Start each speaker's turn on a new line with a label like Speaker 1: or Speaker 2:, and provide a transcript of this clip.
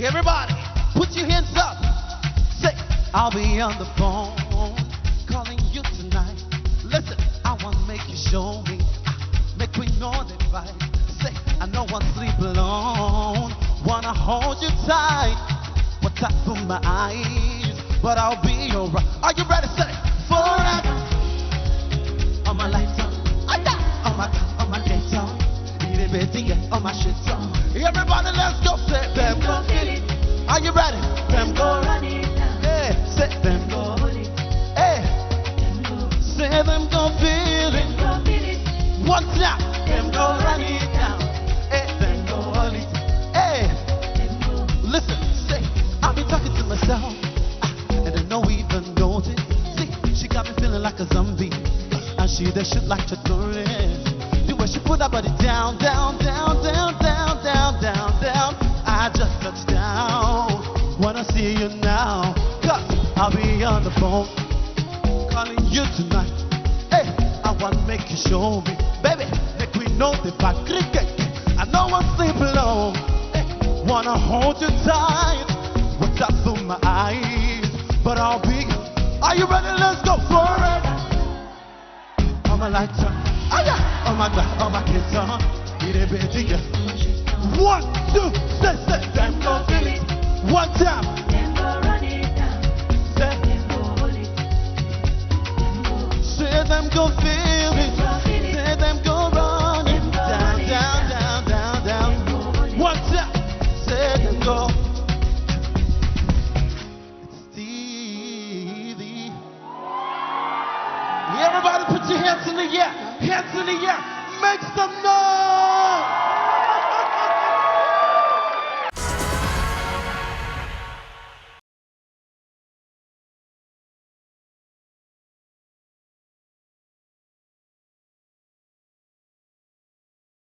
Speaker 1: Everybody, put your hands up. Say, I'll be on the phone calling you tonight. Listen, I want to make you show me. Make we know that right. Say, I know I sleep alone. Wanna hold you tight. What's up for my eyes? But I'll be alright. Are you ready? Say, forever. On my lights on. On my gates on. On my shit on. Everybody, let's go. Say, them go get it. Are you ready? Them go run it down. Hey, say them go hold it. Hey, say them go feel it. One time, them go run it down. Hey, them go hold it. Hey, listen, say I've been talking to myself, and I don't even notice. See, she got me feeling like a zombie, and she that shit like Chatoris. The way she put her body down, down, down, down, down, down, down, down. I just touched down. Wanna see you now, 'cause I'll be on the phone calling you tonight. Hey, I wanna make you show me, baby. Make we know the fact. I know I'm sleep alone. Hey, wanna hold you tight. What's up through my eyes? But I'll be. Are you ready? Let's go forever. On my lights on. Oh yeah. Oh my God. Oh my kids on. Get it, baby. Yeah. 1, 2, say, them go feel it. One time.
Speaker 2: Them go run it down.
Speaker 1: Say,
Speaker 2: Them go hold it. Them go.
Speaker 1: say them go feel